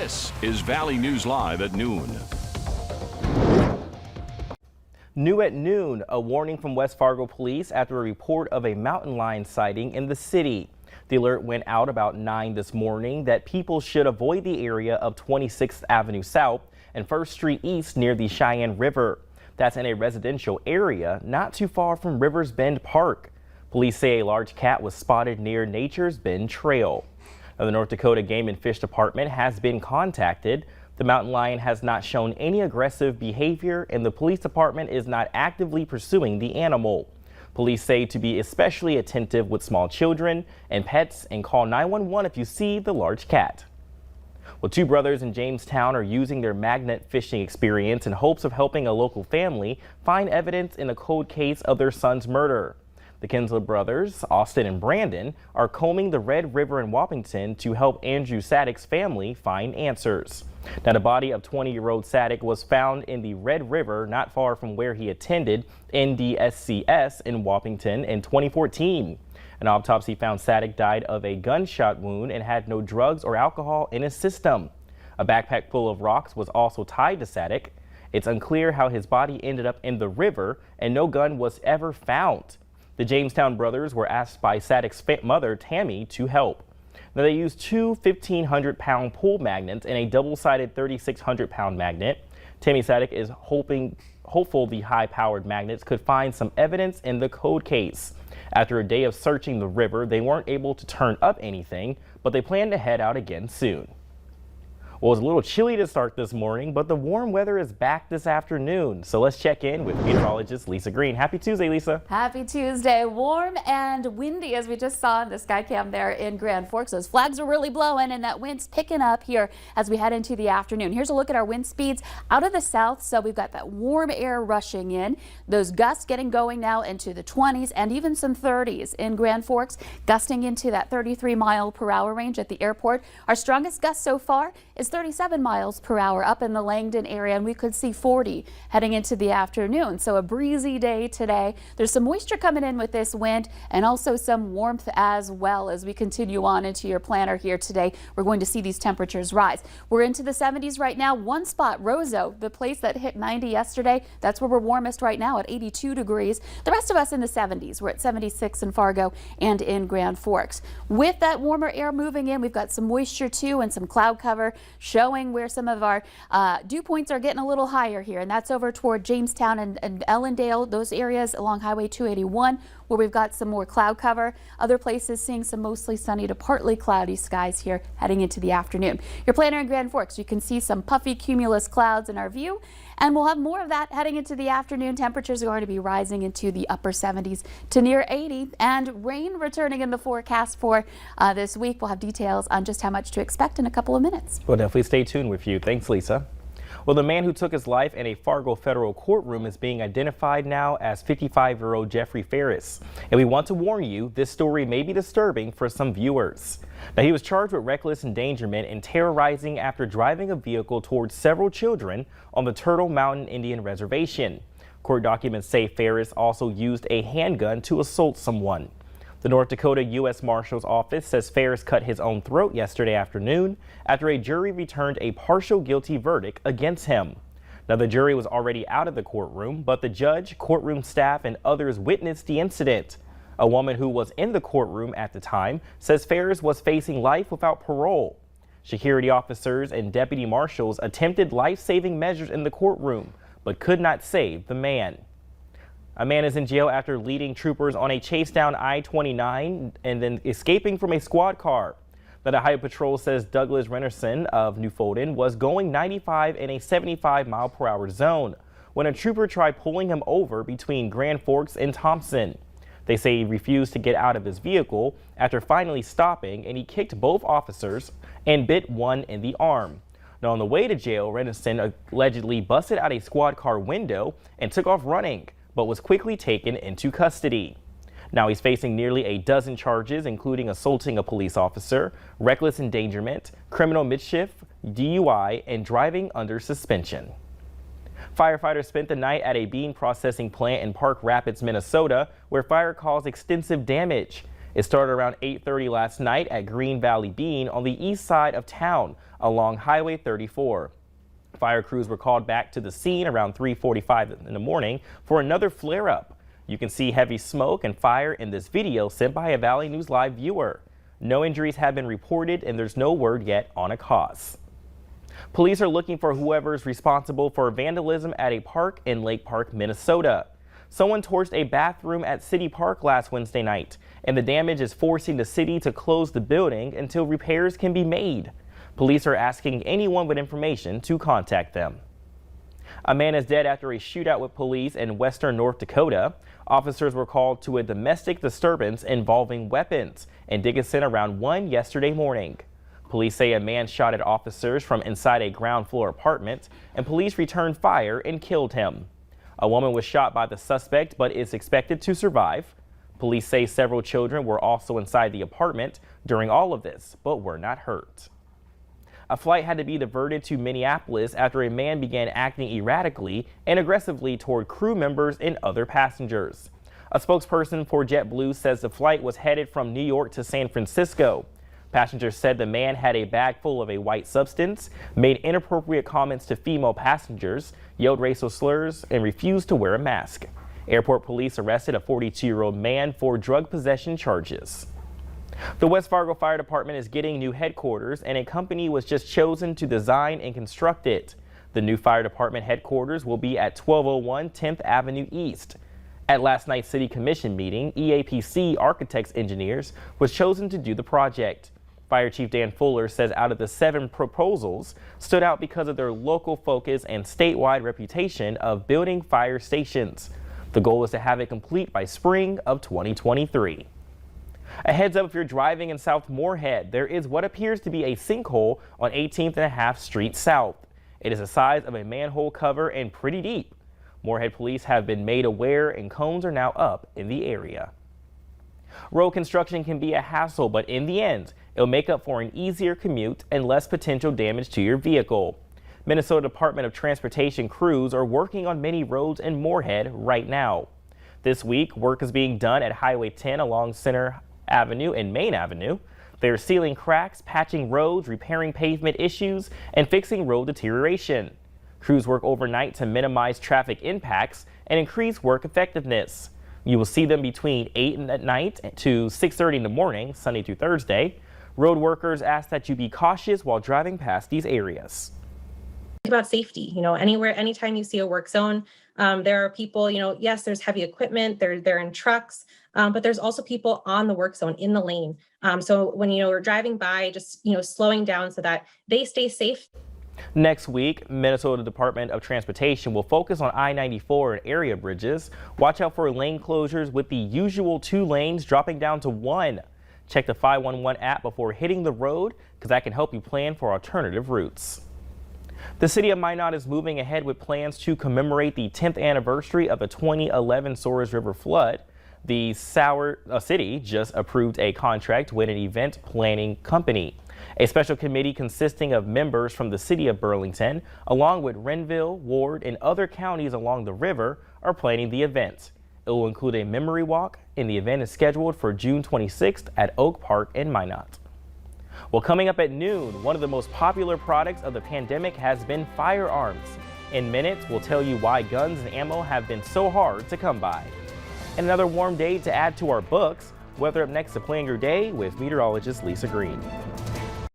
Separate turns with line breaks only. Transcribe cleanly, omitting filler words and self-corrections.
This is Valley News Live at noon.
New at noon, a warning from West Fargo police after a report of a mountain lion sighting in the city. The alert went out about 9 this morning that people should avoid the area of 26th Avenue South and 1st Street East near the Cheyenne River. That's in a residential area not too far from Rivers Bend Park. Police say a large cat was spotted near Nature's Bend Trail. Now, the North Dakota Game and Fish Department has been contacted. The mountain lion has not shown any aggressive behavior, and the police department is not actively pursuing the animal. Police say to be especially attentive with small children and pets and call 911 if you see the large cat. Well, two brothers in Jamestown are using their magnet fishing experience in hopes of helping a local family find evidence in a cold case of their son's murder. The Kinsler brothers, Austin and Brandon, are combing the Red River in Wappington to help Andrew Sadek's family find answers. Now, the body of 20-year-old Sadek was found in the Red River not far from where he attended NDSCS in Wappington in 2014. An autopsy found Sadek died of a gunshot wound and had no drugs or alcohol in his system. A backpack full of rocks was also tied to Sadek. It's unclear how his body ended up in the river, and no gun was ever found. The Jamestown brothers were asked by Sadek's mother, Tammy, to help. Now, they used two 1,500-pound pull magnets and a double-sided 3,600-pound magnet. Tammy Sadek is hopeful the high-powered magnets could find some evidence in the cold case. After a day of searching the river, they weren't able to turn up anything, but they plan to head out again soon. Well, it was a little chilly to start this morning, but the warm weather is back this afternoon. So let's check in with meteorologist Lisa Green. Happy Tuesday, Lisa.
Happy Tuesday. Warm and windy, as we just saw in the sky cam there in Grand Forks. Those flags are really blowing and that wind's picking up here as we head into the afternoon. Here's a look at our wind speeds out of the south. So we've got that warm air rushing in. Those gusts getting going now into the 20s and even some 30s in Grand Forks, gusting into that 33-mile-per-hour range at the airport. Our strongest gust so far is 37 miles per hour up in the Langdon area, and we could see 40 heading into the afternoon. So a breezy day today. There's some moisture coming in with this wind and also some warmth as well as we continue on into your planner here today. We're going to see these temperatures rise. We're into the 70s right now. One spot, Roseau, the place that hit 90 yesterday, that's where we're warmest right now at 82 degrees. The rest of us in the 70s. We're at 76 in Fargo and in Grand Forks. With that warmer air moving in, we've got some moisture too and some cloud cover showing where some of our dew points are getting a little higher here, and that's over toward Jamestown and Ellendale, those areas along Highway 281 where we've got some more cloud cover. Other places seeing some mostly sunny to partly cloudy skies here heading into the afternoon. Your planner in Grand Forks, you can see some puffy cumulus clouds in our view, and we'll have more of that heading into the afternoon. Temperatures are going to be rising into the upper 70s to near 80, and rain returning in the forecast for this week. We'll have details on just how much to expect in a couple of minutes.
We'll definitely stay tuned with you. Thanks, Lisa. Well, the man who took his life in a Fargo federal courtroom is being identified now as 55-year-old Jeffrey Ferris. And we want to warn you, this story may be disturbing for some viewers. Now, he was charged with reckless endangerment and terrorizing after driving a vehicle towards several children on the Turtle Mountain Indian Reservation. Court documents say Ferris also used a handgun to assault someone. The North Dakota U.S. Marshal's Office says Ferris cut his own throat yesterday afternoon after a jury returned a partial guilty verdict against him. Now, the jury was already out of the courtroom, but the judge, courtroom staff, and others witnessed the incident. A woman who was in the courtroom at the time says Ferris was facing life without parole. Security officers and deputy marshals attempted life-saving measures in the courtroom, but could not save the man. A man is in jail after leading troopers on a chase down I-29 and then escaping from a squad car. The Ohio Patrol says Douglas Rennerson of New Fulton was going 95 in a 75-mile-per-hour zone when a trooper tried pulling him over between Grand Forks and Thompson. They say he refused to get out of his vehicle after finally stopping, and he kicked both officers and bit one in the arm. Now, on the way to jail, Rennerson allegedly busted out a squad car window and took off running, but was quickly taken into custody. Now he's facing nearly a dozen charges, including assaulting a police officer, reckless endangerment, criminal mischief, DUI, and driving under suspension. Firefighters spent the night at a bean processing plant in Park Rapids, Minnesota, where fire caused extensive damage. It started around 8:30 last night at Green Valley Bean on the east side of town along Highway 34. Fire crews were called back to the scene around 3:45 in the morning for another flare-up. You can see heavy smoke and fire in this video sent by a Valley News Live viewer. No injuries have been reported and there's no word yet on a cause. Police are looking for whoever is responsible for vandalism at a park in Lake Park, Minnesota. Someone torched a bathroom at City Park last Wednesday night, and the damage is forcing the city to close the building until repairs can be made. Police are asking anyone with information to contact them. A man is dead after a shootout with police in western North Dakota. Officers were called to a domestic disturbance involving weapons in Dickinson around 1 yesterday morning. Police say a man shot at officers from inside a ground floor apartment, and police returned fire and killed him. A woman was shot by the suspect but is expected to survive. Police say several children were also inside the apartment during all of this, but were not hurt. A flight had to be diverted to Minneapolis after a man began acting erratically and aggressively toward crew members and other passengers. A spokesperson for JetBlue says the flight was headed from New York to San Francisco. Passengers said the man had a bag full of a white substance, made inappropriate comments to female passengers, yelled racial slurs, and refused to wear a mask. Airport police arrested a 42-year-old man for drug possession charges. The West Fargo Fire Department is getting new headquarters, and a company was just chosen to design and construct it. The new fire department headquarters will be at 1201 10th Avenue East. At last night's City Commission meeting, EAPC Architects Engineers was chosen to do the project. Fire Chief Dan Fuller says out of the 7 proposals stood out because of their local focus and statewide reputation of building fire stations. The goal is to have it complete by spring of 2023. A heads up if you're driving in South Moorhead, there is what appears to be a sinkhole on 18th and a half Street South. It is the size of a manhole cover and pretty deep. Moorhead police have been made aware and cones are now up in the area. Road construction can be a hassle, but in the end, it'll make up for an easier commute and less potential damage to your vehicle. Minnesota Department of Transportation crews are working on many roads in Moorhead right now. This week, work is being done at Highway 10 along Center Avenue and Main Avenue. They're sealing cracks, patching roads, repairing pavement issues, and fixing road deterioration. Crews work overnight to minimize traffic impacts and increase work effectiveness. You will see them between 8 at night to 6:30 in the morning, Sunday through Thursday. Road workers ask that you be cautious while driving past these areas.
Think about safety, anytime you see a work zone, there are people, yes, there's heavy equipment, they're in trucks, but there's also people on the work zone in the lane. So when, we're driving by, just, slowing down so that they stay safe.
Next week, Minnesota Department of Transportation will focus on I-94 and area bridges. Watch out for lane closures with the usual 2 lanes dropping down to 1. Check the 511 app before hitting the road because that can help you plan for alternative routes. The city of Minot is moving ahead with plans to commemorate the 10th anniversary of the 2011 Souris River flood. The city just approved a contract with an event planning company. A special committee consisting of members from the city of Burlington, along with Renville, Ward, and other counties along the river, are planning the event. It will include a memory walk, and the event is scheduled for June 26th at Oak Park in Minot. Well, coming up at noon, one of the most popular products of the pandemic has been firearms. In minutes, we'll tell you why guns and ammo have been so hard to come by. And another warm day to add to our books. Weather up next to Plan Your Day with meteorologist Lisa Green.